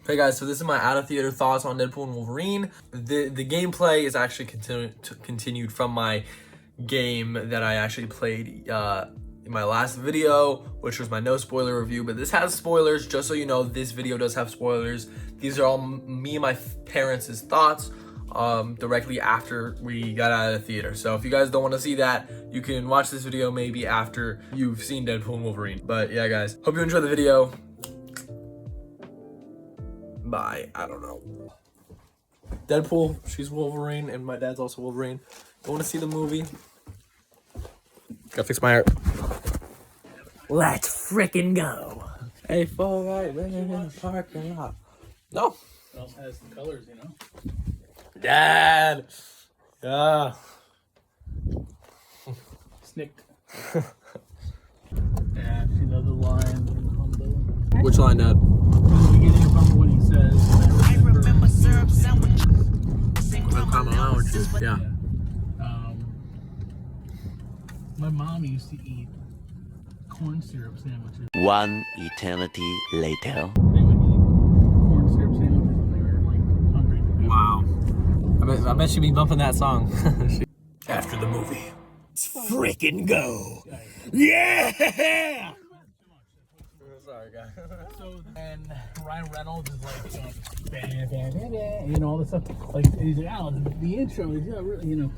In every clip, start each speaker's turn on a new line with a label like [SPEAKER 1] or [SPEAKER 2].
[SPEAKER 1] Hey guys, so this is my out of theater thoughts on Deadpool and Wolverine. The gameplay is actually continued from my game that I actually played in my last video, which was my no spoiler review, but this has spoilers. Just so you know, this video does have spoilers. These are all me and my parents' thoughts directly after we got out of the theater. So if you guys don't want to see that, you can watch this video maybe after you've seen Deadpool and Wolverine. But yeah guys, hope you enjoy the video. Bye. I don't know. Deadpool, she's Wolverine, and my dad's also Wolverine. Don't want to see the movie. Gotta fix my hair.
[SPEAKER 2] Let's frickin' go.
[SPEAKER 1] Hey, fall right, man, in the parking lot. No.
[SPEAKER 3] It also has the colors, you know?
[SPEAKER 1] Dad. Yeah.
[SPEAKER 3] Snicked. Yeah, see the other line in Humble.
[SPEAKER 1] Which line, Dad?
[SPEAKER 3] In the beginning, remember when he says, I remember syrup sandwiches.
[SPEAKER 1] Yeah.
[SPEAKER 3] My mom used to eat corn syrup sandwiches.
[SPEAKER 4] One eternity later.
[SPEAKER 3] They would eat corn syrup sandwiches when they were like hungry.
[SPEAKER 1] Wow. I bet she'd be bumping that song.
[SPEAKER 2] After the movie, let's frickin' go. Yeah!
[SPEAKER 1] Sorry, guys.
[SPEAKER 3] So then Ryan Reynolds is like, you know, all this stuff. Like, and he's like, oh, the intro is, yeah, really, you know.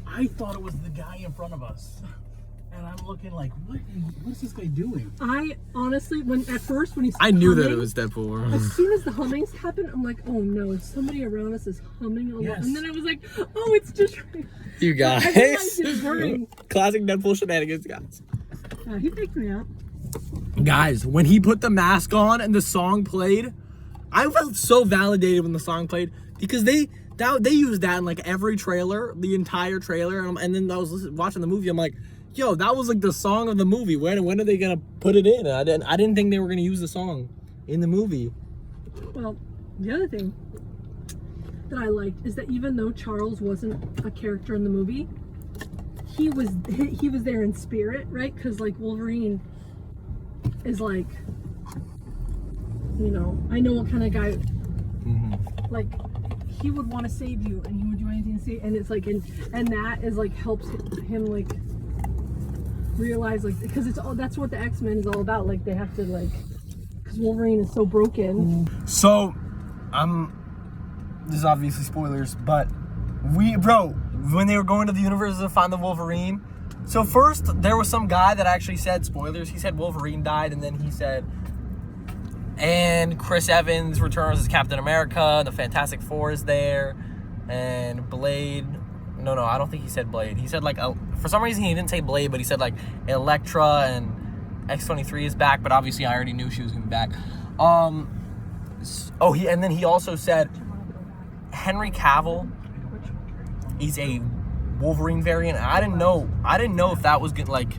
[SPEAKER 3] I thought it was the guy in front of us. And I'm looking like, what's this guy doing?
[SPEAKER 5] I honestly, when he
[SPEAKER 1] I knew
[SPEAKER 5] humming,
[SPEAKER 1] that it was Deadpool.
[SPEAKER 5] as soon as the hummings happened, I'm like, oh no, somebody around us is humming.
[SPEAKER 3] Yes.
[SPEAKER 5] And then I was like, oh, it's just
[SPEAKER 1] You guys.
[SPEAKER 5] I realized it was burning.
[SPEAKER 1] Classic Deadpool shenanigans, guys.
[SPEAKER 5] He picked me up.
[SPEAKER 1] Guys, when he put the mask on and the song played, I felt so validated when the song played because they used that in like every trailer, the entire trailer, and then I was watching the movie. I'm like, yo, that was like the song of the movie. When are they gonna put it in? I didn't think they were gonna use the song in the movie.
[SPEAKER 5] Well, the other thing that I liked is that even though Charles wasn't a character in the movie, he was there in spirit, right? Because like Wolverine is like, you know, I know what kind of guy, like, he would want to save you and he would do anything to save, and it's like, and that is like helps him like realize, like, because it's all, that's what the X-Men is all about. Like, they have to, like, because Wolverine is so broken.
[SPEAKER 1] So, this is obviously spoilers, but when they were going to the universe to find the Wolverine, so first there was some guy that actually said spoilers. He said Wolverine died, and then he said, and Chris Evans returns as Captain America, the Fantastic Four is there, and Blade. No, I don't think he said Blade. He said, like, for some reason he didn't say Blade, but he said, like, Elektra and X-23 is back, but obviously I already knew she was going to be back. And then he also said Henry Cavill is a Wolverine variant. I didn't know if that was good. Like,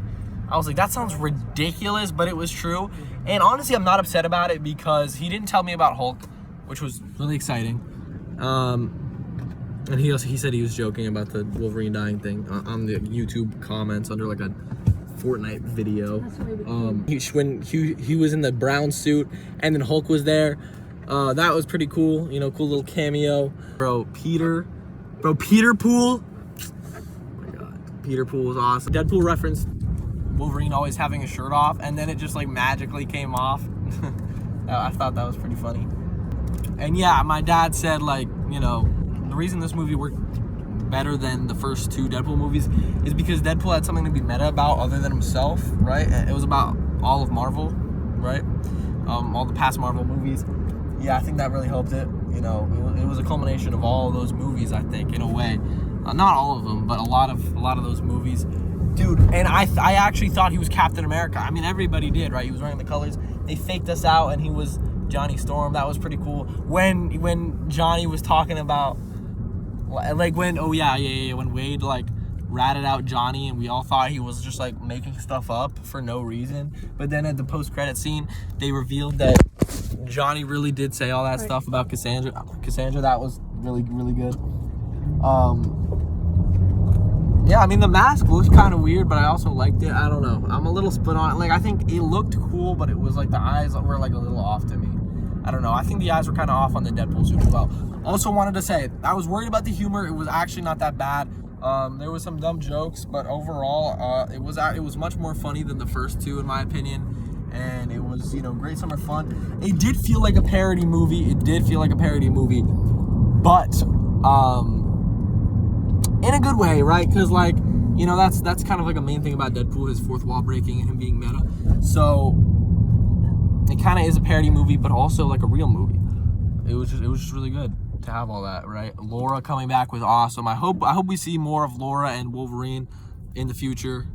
[SPEAKER 1] I was like, that sounds ridiculous, but it was true. And honestly, I'm not upset about it because he didn't tell me about Hulk, which was really exciting. And he said he was joking about the Wolverine dying thing on the YouTube comments under like a Fortnite video. When he was in the brown suit and then Hulk was there, that was pretty cool. You know, cool little cameo. Bro, Peter Pool. Oh my God, Peter Pool was awesome. Deadpool referenced Wolverine always having a shirt off, and then it just like magically came off. I thought that was pretty funny. And yeah, my dad said, like, you know, the reason this movie worked better than the first two Deadpool movies is because Deadpool had something to be meta about other than himself, right? It was about all of Marvel, right? All the past Marvel movies. Yeah, I think that really helped it. You know, it was a culmination of all of those movies, I think, in a way. Not all of them, but a lot of those movies. Dude, and I actually thought he was Captain America. I mean, everybody did, right? He was wearing the colors. They faked us out, and he was Johnny Storm. That was pretty cool. When Johnny was talking about, like, when Wade, like, ratted out Johnny, and we all thought he was just, like, making stuff up for no reason. But then at the post-credit scene, they revealed that Johnny really did say all that stuff about Cassandra. That was really, really good. Yeah, I mean, the mask looked kind of weird, but I also liked it. I don't know. I'm a little split on it. Like, I think it looked cool, but it was like the eyes were like a little off to me. I don't know. I think the eyes were kind of off on the Deadpool suit as well. Also wanted to say, I was worried about the humor. It was actually not that bad. There was some dumb jokes, but overall, it was much more funny than the first two, in my opinion. And it was, you know, great summer fun. It did feel like a parody movie. But in a good way, right? Because, like, you know, that's kind of like a main thing about Deadpool, his fourth wall breaking and him being meta. So it kind of is a parody movie, but also like a real movie. It was just really good to have all that, right? Laura coming back was awesome. I hope we see more of Laura and Wolverine in the future.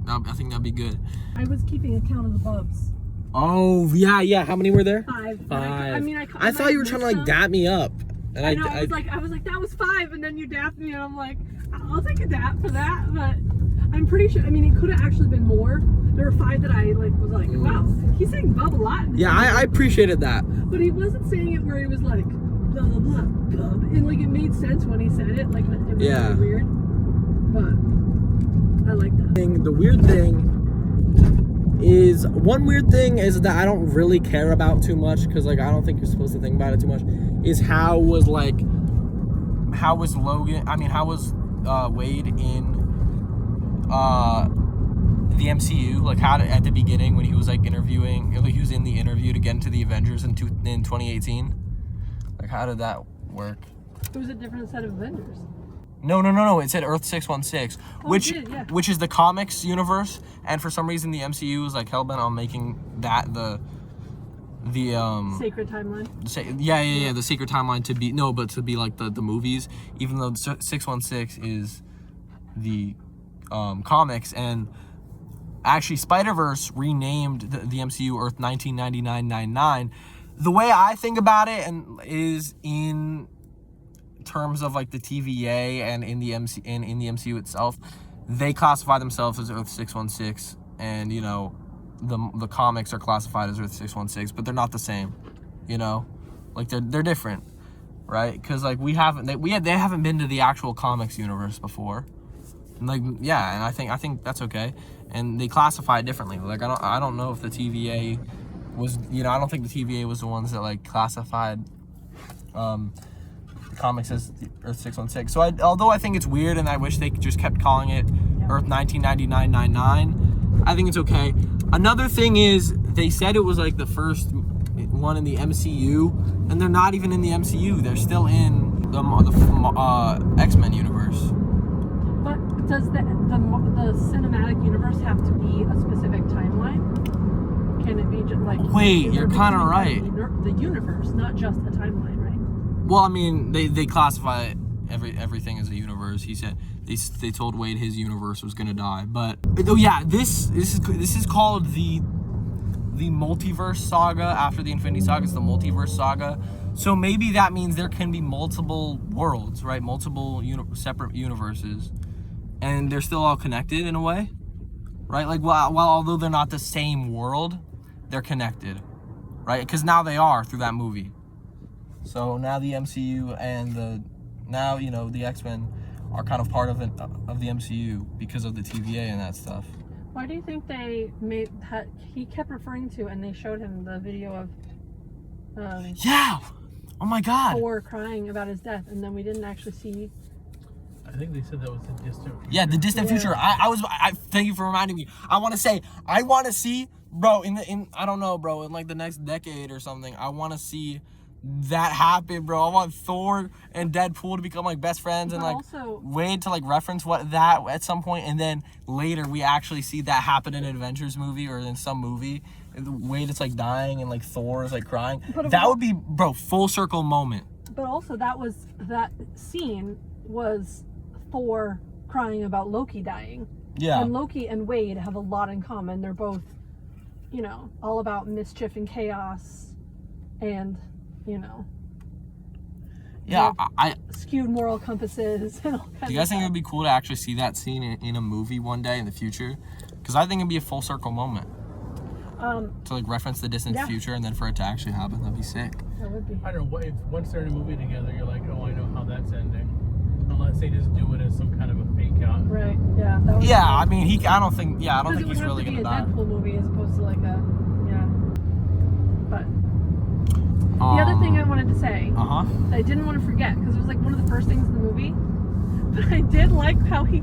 [SPEAKER 1] I think that'd be good.
[SPEAKER 5] I was keeping account of the bubs.
[SPEAKER 1] Oh yeah. How many were there?
[SPEAKER 5] 5.
[SPEAKER 1] 5.
[SPEAKER 5] I
[SPEAKER 1] thought you were trying to like dap me up. And
[SPEAKER 5] I know. I was like that was 5, and then you dapped me, and I'm like, I'll take a dap for that. But I'm pretty sure. I mean, it could have actually been more. There were 5 that I like was like, wow, he's saying bub a lot.
[SPEAKER 1] Yeah, I appreciated that.
[SPEAKER 5] But he wasn't saying it where he was like blah blah blah bub, and like it made sense when he said it. Like it was really weird. But I like that.
[SPEAKER 1] The weird thing is that I don't really care about too much, because like I don't think you're supposed to think about it too much, is how was Wade in the MCU, like how at the beginning when he was like interviewing, like he was in the interview to get into the Avengers in 2018, like how did that work?
[SPEAKER 5] It was a different set of Avengers.
[SPEAKER 1] No. It said Earth 616, which is the comics universe, and for some reason the MCU is like hellbent on making that the
[SPEAKER 5] sacred timeline.
[SPEAKER 1] The sacred timeline to be like the movies, even though 616 is the comics. And actually Spider-Verse renamed the MCU Earth 1999-99. The way I think about it and is in terms of like the TVA and in the MCU itself, they classify themselves as Earth 616, and you know the comics are classified as Earth 616, but they're not the same, you know, like they're different, right? Because like they haven't been to the actual comics universe before, and like and I think that's okay, and they classify it differently. Like I don't know if the TVA was, you know, I don't think the TVA was the ones that like classified comics as Earth 616. So although I think it's weird and I wish they just kept calling it Earth 1999-99, I think it's okay. Another thing is they said it was like the first one in the MCU, and they're not even in the MCU. They're still in the X-Men universe.
[SPEAKER 5] But does the cinematic universe have to be a specific timeline? Can it be just like...
[SPEAKER 1] Wait, you're kind of right.
[SPEAKER 5] The universe, not just a timeline, right?
[SPEAKER 1] Well, I mean, they classify everything as a universe. He said they told Wade his universe was gonna die, but this is called the multiverse saga. After the Infinity Saga, it's the multiverse saga. So maybe that means there can be multiple worlds, right? Multiple separate universes, and they're still all connected in a way, right? Like while although they're not the same world, they're connected, right? Because now they are through that movie. So now the MCU and the X-Men are kind of part of the MCU because of the TVA and that stuff.
[SPEAKER 5] Why do you think they he kept referring to, and they showed him the video of
[SPEAKER 1] oh my god,
[SPEAKER 5] Thor crying about his death, and then we didn't actually see.
[SPEAKER 3] I think they said that was the distant future.
[SPEAKER 1] Yeah, the distant future. I thank you for reminding me. I want to see, bro, in I don't know, bro, in like the next decade or something, I want to see that happen, bro. I want Thor and Deadpool to become like best friends, and like Wade to like reference that at some point, and then later we actually see that happen in an Avengers movie or in some movie. Wade is like dying and like Thor is like crying. That would be, bro, full circle moment.
[SPEAKER 5] But also that scene was Thor crying about Loki dying.
[SPEAKER 1] Yeah.
[SPEAKER 5] And Loki and Wade have a lot in common. They're both, you know, all about mischief and chaos, and you know,
[SPEAKER 1] I
[SPEAKER 5] skewed moral compasses and all kinds.
[SPEAKER 1] Do you guys think it would be cool to actually see that scene in a movie one day in the future? Because I think it'd be a full circle moment. To like reference the distant future, and then for it to actually happen, that'd be sick.
[SPEAKER 5] That would be.
[SPEAKER 3] I don't know, if once they're in a movie together, you're like, oh, I know how that's ending. Unless they just do it as some kind of a fake out.
[SPEAKER 5] Right. Yeah. That was
[SPEAKER 1] I mean, I don't think he's really gonna die.
[SPEAKER 5] It would have to be a Deadpool movie as opposed to like a, but. The other thing I wanted to say,
[SPEAKER 1] Uh-huh.
[SPEAKER 5] that I didn't want to forget, because it was like one of the first things in the movie, but I did like how he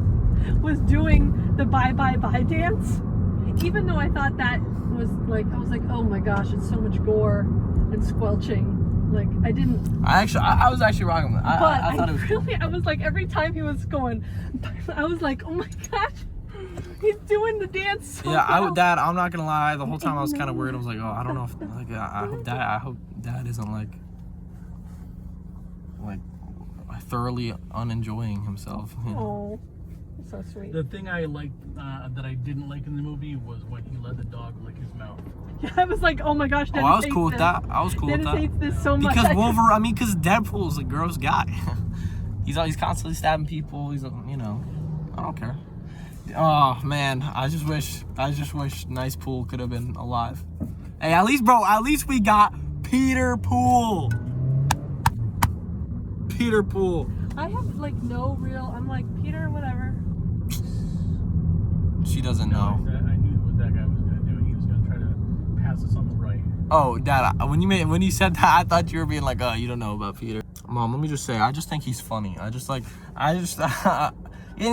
[SPEAKER 5] was doing the bye bye bye dance, even though I thought that was like, I was like, oh my gosh, it's so much gore and squelching. Like, I didn't.
[SPEAKER 1] I was actually wrong.
[SPEAKER 5] But
[SPEAKER 1] I thought it was
[SPEAKER 5] really, I was like, every time he was going, I was like, oh my gosh, he's doing the dance. So
[SPEAKER 1] Yeah,
[SPEAKER 5] well.
[SPEAKER 1] Dad, I'm not gonna lie. The whole time I was kind of worried. I was like, oh, I don't know if like I hope Dad isn't like thoroughly unenjoying himself. You know?
[SPEAKER 5] Oh, so sweet.
[SPEAKER 3] The thing I liked that I didn't like in the movie was when he let the dog lick his mouth.
[SPEAKER 5] Yeah, I was like, oh my gosh, Dennis
[SPEAKER 1] I was
[SPEAKER 5] hates
[SPEAKER 1] cool with
[SPEAKER 5] this.
[SPEAKER 1] that. I was cool
[SPEAKER 5] Dennis
[SPEAKER 1] with that.
[SPEAKER 5] hates this so much.
[SPEAKER 1] Because Wolverine, because Deadpool's a gross guy. he's constantly stabbing people. He's I don't care. Oh man, I just wish Nice Pool could have been alive. Hey, at least we got Peter Pool. Peter Pool.
[SPEAKER 5] I have like no real. I'm like, Peter, whatever.
[SPEAKER 1] She doesn't know.
[SPEAKER 3] I knew what that guy was gonna do. He was gonna try to pass us on the right.
[SPEAKER 1] Oh, Dad, when you said that, I thought you were being like, oh, you don't know about Peter. Mom, let me just say, I just think he's funny. And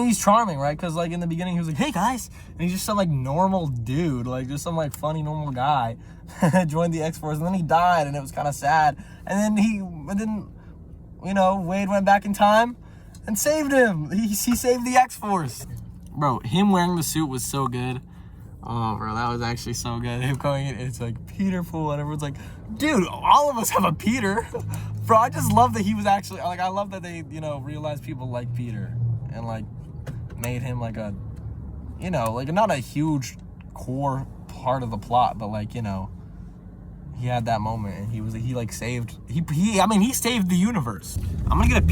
[SPEAKER 1] he's charming, right? Because like in the beginning, he was like, hey guys, and he's just some like normal dude, like just some like funny normal guy. Joined the X-Force, and then he died, and it was kind of sad. And then Wade went back in time and saved him. He saved the X-Force. Bro, him wearing the suit was so good. Oh, bro, that was actually so good. Him going in, it's like Peter Pool, and everyone's like, dude, all of us have a Peter. Bro, I just love that he was actually, like, I love that they, realized people like Peter and, like, made him, like, a, like, not a huge core part of the plot, but, like, he had that moment, and he saved, he saved the universe. I'm gonna get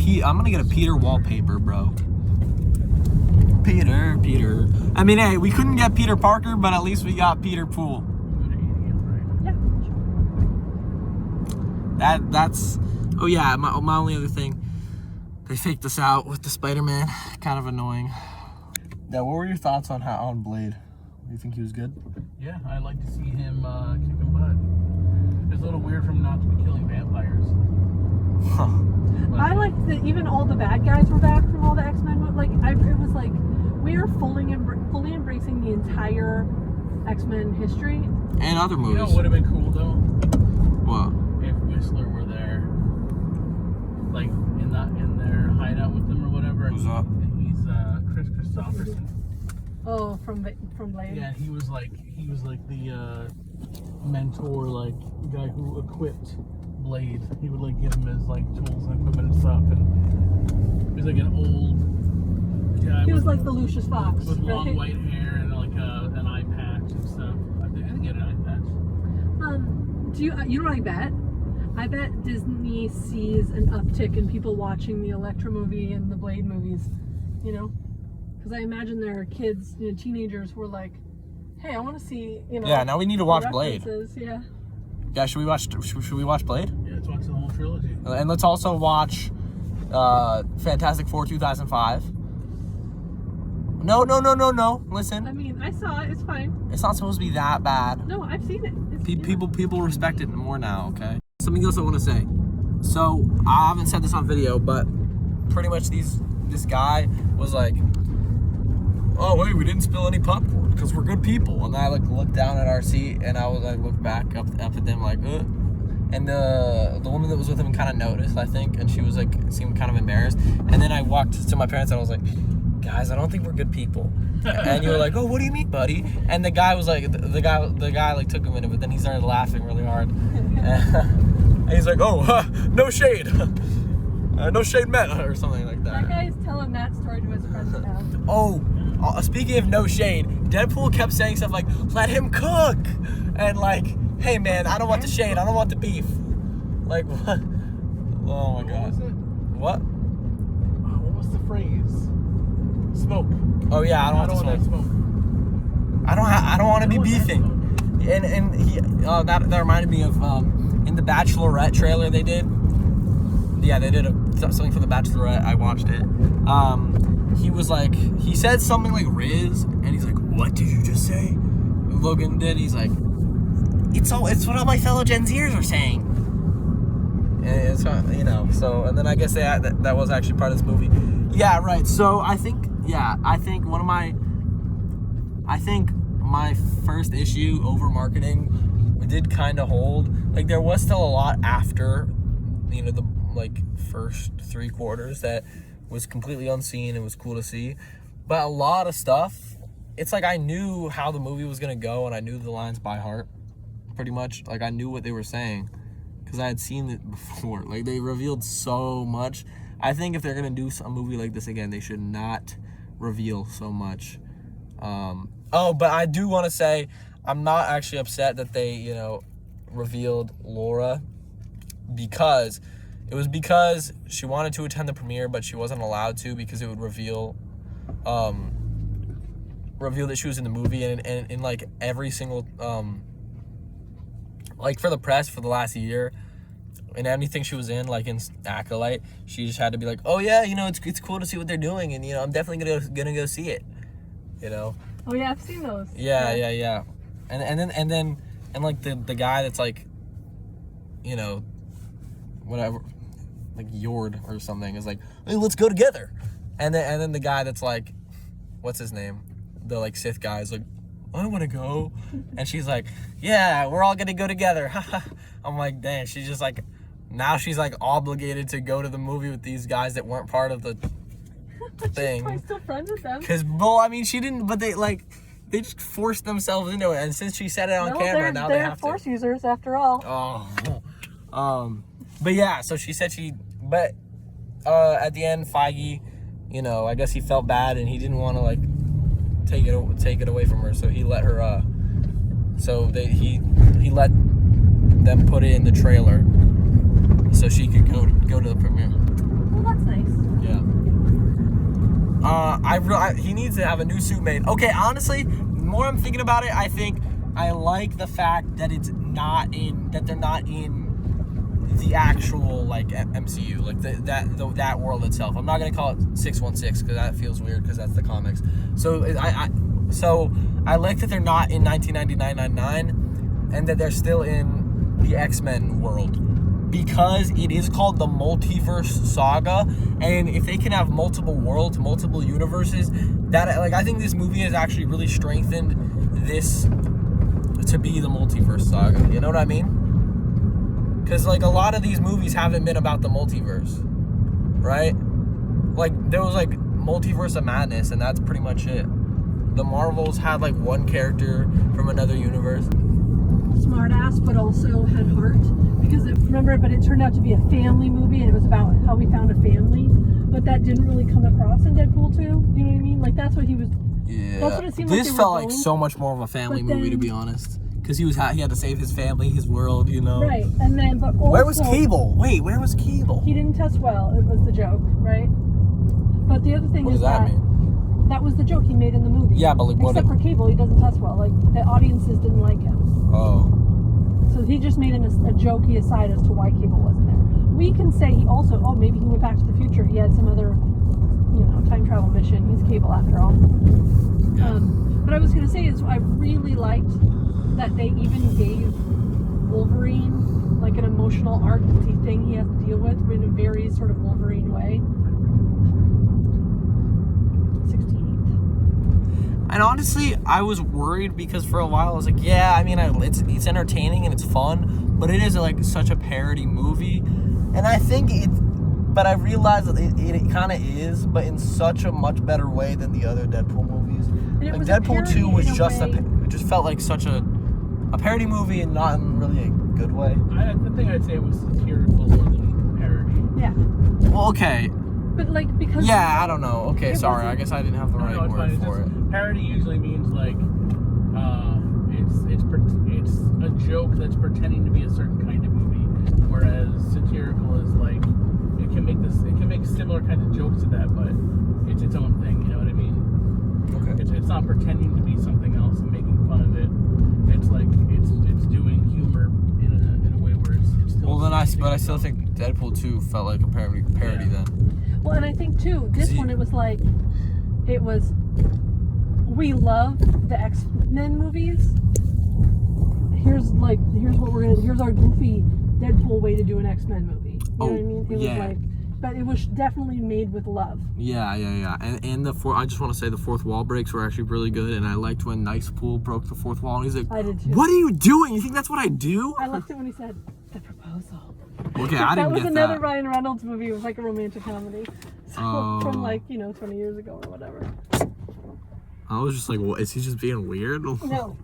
[SPEAKER 1] a Peter wallpaper, bro. Peter. I mean, hey, we couldn't get Peter Parker, but at least we got Peter Pool.
[SPEAKER 5] Yeah.
[SPEAKER 1] That's. Oh yeah, my only other thing, they faked us out with the Spider-Man. Kind of annoying. Yeah, what were your thoughts on Blade? Do you think he was good?
[SPEAKER 3] Yeah, I'd like to see him kicking butt. It's a little weird for him not to be killing vampires.
[SPEAKER 5] I liked that even all the bad guys were back from all the X-Men. Like, it was like we are fully embracing the entire X-Men history.
[SPEAKER 1] And other movies.
[SPEAKER 3] You know what would have been cool though?
[SPEAKER 1] What?
[SPEAKER 3] If Whistler were there, like in their hideout with them or whatever.
[SPEAKER 1] Who's that?
[SPEAKER 3] He's Chris Christopherson.
[SPEAKER 5] Oh, from Blade.
[SPEAKER 3] Yeah, he was like the mentor, like guy who equipped Blade. He would like give him his like tools and equipment and stuff, and he was like an old guy.
[SPEAKER 5] He was like the Lucius Fox
[SPEAKER 3] with long
[SPEAKER 5] right?
[SPEAKER 3] white hair and like an eye patch and stuff. I think get an eye patch.
[SPEAKER 5] You know what I bet? I bet Disney sees an uptick in people watching the Elektra movie and the Blade movies. Because I imagine there are kids, teenagers who are like, hey, I want to see,
[SPEAKER 1] Yeah, now we need to watch Blade.
[SPEAKER 5] Yeah.
[SPEAKER 1] Yeah, should we watch Blade?
[SPEAKER 3] Yeah, let's watch the whole trilogy.
[SPEAKER 1] And let's also watch Fantastic Four 2005. No. Listen.
[SPEAKER 5] I mean, I saw it. It's fine.
[SPEAKER 1] It's not supposed to be that bad.
[SPEAKER 5] No, I've seen it.
[SPEAKER 1] People respect it more now, okay? Something else I want to say. So, I haven't said this on video, but pretty much this guy was like, oh, wait, we didn't spill any popcorn because we're good people. And I looked down at our seat, and I was looked back up at them like, ugh. And the woman that was with him kind of noticed, I think, and she was seemed kind of embarrassed. And then I walked to my parents and I was like, guys, I don't think we're good people. And you were like, oh, what do you mean, buddy? And the guy was like, the guy took a minute, but then he started laughing really hard. And he's like, oh, no shade. No shade met, or something like that.
[SPEAKER 5] That guy's telling that story to his friends now.
[SPEAKER 1] Oh, speaking of no shade, Deadpool kept saying stuff like, let him cook. And like, hey man, I don't want the shade, I don't want the beef. Like, what? Oh my god.
[SPEAKER 3] What was it?
[SPEAKER 1] What?
[SPEAKER 3] What was the phrase? Smoke.
[SPEAKER 1] Oh yeah, I don't want
[SPEAKER 3] that smoke.
[SPEAKER 1] I don't want to be beefing. And he that reminded me of in the Bachelorette trailer they did. Yeah, they did something for the Bachelorette. I watched it. He said something like Riz, and he's like, what did you just say? Logan did. He's like, it's what all my fellow Gen Zers are saying. And it's, you know, so, and then I guess that was actually part of this movie. Yeah, right. So I think my first issue over marketing did kind of hold. Like, there was still a lot after, you know, the like first 3 quarters that was completely unseen. It was cool to see, but a lot of stuff, it's like I knew how the movie was gonna go, and I knew the lines by heart, pretty much. Like, I knew what they were saying because I had seen it before. Like, they revealed so much. I think if they're gonna do a movie like this again, they should not reveal so much. But I do want to say I'm not actually upset that they, you know, revealed Laura, because she wanted to attend the premiere, but she wasn't allowed to because it would reveal that she was in the movie, and in like every single like for the press for the last year, and anything she was in, like in Acolyte, she just had to be like, oh yeah, you know, it's cool to see what they're doing, and you know, I'm definitely gonna go see it, you know.
[SPEAKER 5] Oh yeah, I've seen those.
[SPEAKER 1] Yeah. And then like the guy that's like, you know, whatever, like Yord or something, is like, hey, let's go together. And then the guy that's like, what's his name? The like Sith guy is like, I want to go. And she's like, yeah, we're all gonna go together. I'm like, dang, she's just like, now she's like obligated to go to the movie with these guys that weren't part of the thing.
[SPEAKER 5] She's probably still friends with them.
[SPEAKER 1] Cause, well, I mean, she didn't, but they just forced themselves into it, and since she said it on camera, now they have to.
[SPEAKER 5] They're Force users after all.
[SPEAKER 1] But yeah, so she said but at the end, Feige, you know, I guess he felt bad and he didn't want to like take it away from her, so he let her. He let them put it in the trailer, so she could go to the premiere.
[SPEAKER 5] Well, that's nice.
[SPEAKER 1] Yeah. He needs to have a new suit made. Okay, honestly, the more I'm thinking about it, I think I like the fact that they're not in the actual like MCU, like that world itself. I'm not gonna call it 616 because that feels weird because that's the comics. So I like that they're not in 1999 and that they're still in the X-Men world, because it is called the multiverse saga, and if they can have multiple worlds, multiple universes, that, like, I think this movie has actually really strengthened this to be the multiverse saga. You know what I mean? Because like a lot of these movies haven't been about the multiverse, right? Like there was like Multiverse of Madness, and that's pretty much it. The Marvels had like one character from another universe.
[SPEAKER 5] Smart ass, but also had heart, because it turned out to be a family movie, and it was about how we found a family, but that didn't really come across in Deadpool 2. You know what I mean? Like that's what he was.
[SPEAKER 1] Yeah.
[SPEAKER 5] That's what it seemed
[SPEAKER 1] this
[SPEAKER 5] like
[SPEAKER 1] felt like so much more of a family movie, to be honest, because he had to save his family, his world, you know.
[SPEAKER 5] Right, and then but also,
[SPEAKER 1] where was Cable? Wait, where was Cable?
[SPEAKER 5] He didn't test well. It was the joke, right? But the other thing
[SPEAKER 1] What
[SPEAKER 5] is
[SPEAKER 1] does that mean?
[SPEAKER 5] that was the joke he made in the movie.
[SPEAKER 1] Yeah, but like
[SPEAKER 5] except for Cable, he doesn't test well. Like the audiences didn't like him.
[SPEAKER 1] Oh.
[SPEAKER 5] So he just made a jokey aside as to why Cable wasn't there. We can say he also, maybe he went back to the future. He had some other, time travel mission. He's Cable after all.
[SPEAKER 1] Yeah.
[SPEAKER 5] But I was going to say is I really liked that they even gave Wolverine like an emotional arc thing he has to deal with in a very sort of Wolverine way. 16th.
[SPEAKER 1] And honestly, I was worried because for a while I was like, yeah, I mean, it's entertaining and it's fun, but it is like such a parody movie, and I think but I realized that it kind of is, but in such a much better way than the other Deadpool movies. Like Deadpool 2 was just it just felt like such a parody movie, and not in really a good way.
[SPEAKER 3] The thing I'd say was satirical more than parody.
[SPEAKER 5] Yeah.
[SPEAKER 1] Well, okay.
[SPEAKER 5] But like because
[SPEAKER 1] yeah, I don't know. Okay, sorry. I guess I didn't have the right word for it.
[SPEAKER 3] Parody usually means like it's a joke that's pretending to be a certain kind of movie, whereas satirical is like it can make similar kinds of jokes to that, but it's its own thing. You know what I mean?
[SPEAKER 1] Okay.
[SPEAKER 3] It's not pretending to be something else and making fun of it. It's like it's doing humor in a way where it's still.
[SPEAKER 1] Well, then I still think Deadpool 2 felt like a parody then.
[SPEAKER 5] Well, and I think too, this one we love the X-Men movies. Here's our goofy Deadpool way to do an X-Men movie. know what I mean? It
[SPEAKER 1] yeah.
[SPEAKER 5] was like, but it was definitely made with love.
[SPEAKER 1] Yeah. And I just want to say the fourth wall breaks were actually really good, and I liked when Nice Pool broke the fourth wall, and he's like,
[SPEAKER 5] I did too.
[SPEAKER 1] "What are you doing? You think that's what I do?"
[SPEAKER 5] I liked it when he said, "The proposal."
[SPEAKER 1] Okay, I didn't get that.
[SPEAKER 5] That was another Ryan Reynolds movie. It was like a romantic comedy. So, from like, 20 years ago or whatever.
[SPEAKER 1] I was just like, well, is he just being weird?
[SPEAKER 5] No.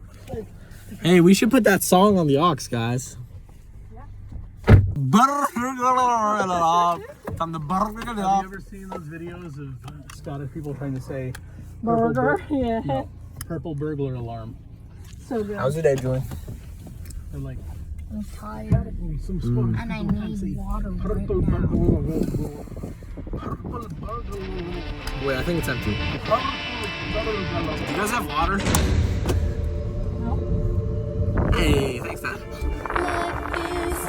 [SPEAKER 1] Hey, we should put that song on the aux, guys.
[SPEAKER 5] Yeah.
[SPEAKER 1] From the
[SPEAKER 3] Have you ever seen those videos of Scottish people trying to say
[SPEAKER 5] Burger? Yeah.
[SPEAKER 3] No, purple burglar alarm?
[SPEAKER 5] So good.
[SPEAKER 1] How's your day, Julie?
[SPEAKER 3] They're like,
[SPEAKER 6] I'm tired
[SPEAKER 3] some squad.
[SPEAKER 6] and I need water right
[SPEAKER 3] Purple
[SPEAKER 6] now.
[SPEAKER 3] burglar. Purple burglar.
[SPEAKER 1] Wait, I think it's empty. Do you guys have water?
[SPEAKER 5] No.
[SPEAKER 1] Hey, thanks, Dad.
[SPEAKER 7] Life is a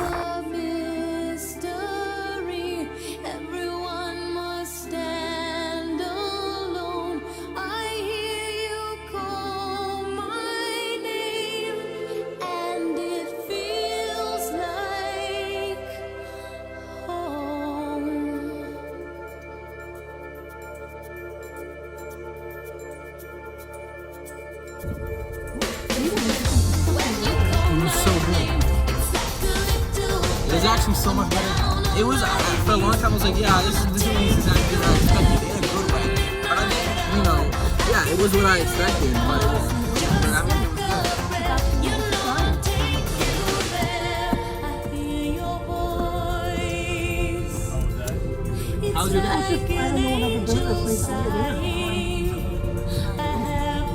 [SPEAKER 7] mystery. Everyone must stand alone. I hear you call my name, and it feels like home.
[SPEAKER 1] It was so good. It was actually so much better. It was, for a long time, I was like, yeah, this is exactly what I expected in a good way. But I mean, yeah, it was what I expected, but it was, I mean, it was good. How's your day?
[SPEAKER 5] I don't know what other burger place to get in.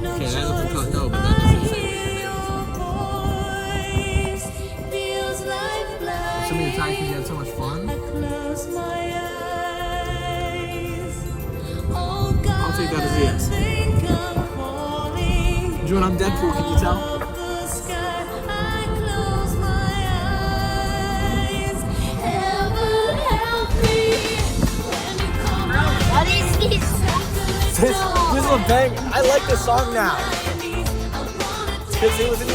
[SPEAKER 1] Okay, that doesn't tell, no, but that doesn't say so many times because you had so much fun. I'll take that as a yes. June, I'm Deadpool, can you tell?
[SPEAKER 6] What is this?
[SPEAKER 1] This is a bang. I like this song now. Because it was in the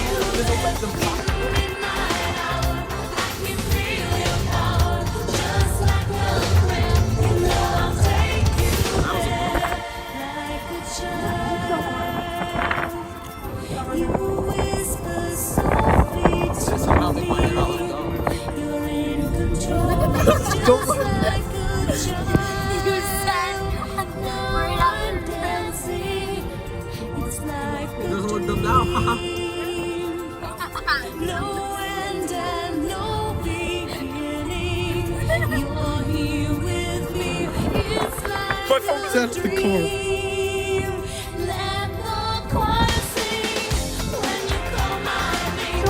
[SPEAKER 1] somehow make my hair all Don't let
[SPEAKER 6] You said right after
[SPEAKER 1] it doesn't look dumb now.
[SPEAKER 7] No end and no beginning. You're here with me. It's like
[SPEAKER 1] My phone's out of the car.
[SPEAKER 7] let the choir sing when you call my name.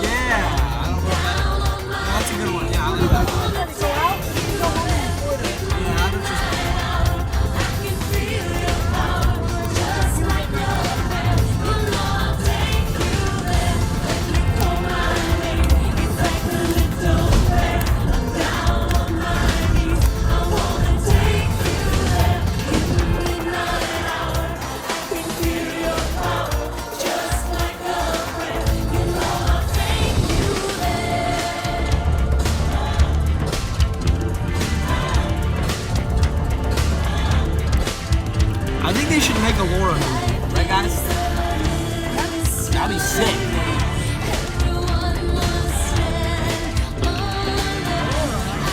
[SPEAKER 1] Yeah, I don't know that. That's a good one. Yeah, I like that one. Yeah, I don't just.
[SPEAKER 7] I can feel your power just like a prayer. You know I'll take you there when you call my name. It's like a little prayer. I'm down on my knees. I wanna take you there in the midnight hour. I can feel your power just like a prayer. You know I'll take you there.
[SPEAKER 1] I think they should make a Laura movie, right, guys? That'd be sick.
[SPEAKER 7] Everyone must stand alone. I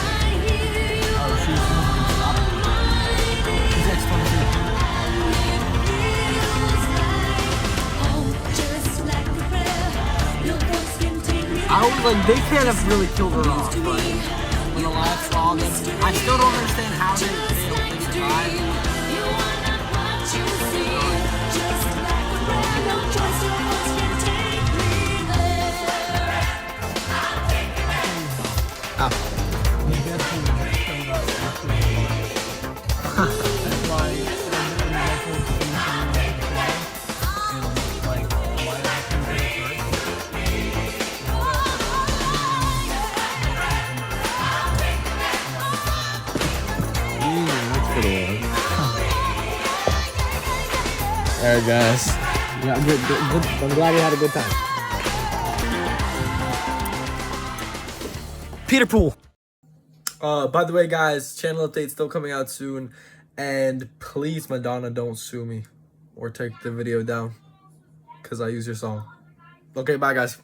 [SPEAKER 7] hear you
[SPEAKER 1] Oh, she's ex-22.
[SPEAKER 7] feels like home, just like a prayer. Your voice can take me
[SPEAKER 1] I was like, they can't have really killed her off, but when the last saw them, I still don't understand how they survived.
[SPEAKER 7] You are not what you see. Just like a prayer. No choice, your voice can take me there. I'll take you there.
[SPEAKER 1] Oh.
[SPEAKER 3] The Deadpool showed up after that's why when Deadpool came to the flag, and like, why
[SPEAKER 1] Alright, guys. Yeah, good. I'm glad you had a good time.
[SPEAKER 2] Peter Pool.
[SPEAKER 1] By the way, guys, channel update still coming out soon. And please, Madonna, don't sue me or take the video down because I use your song. Okay, bye, guys.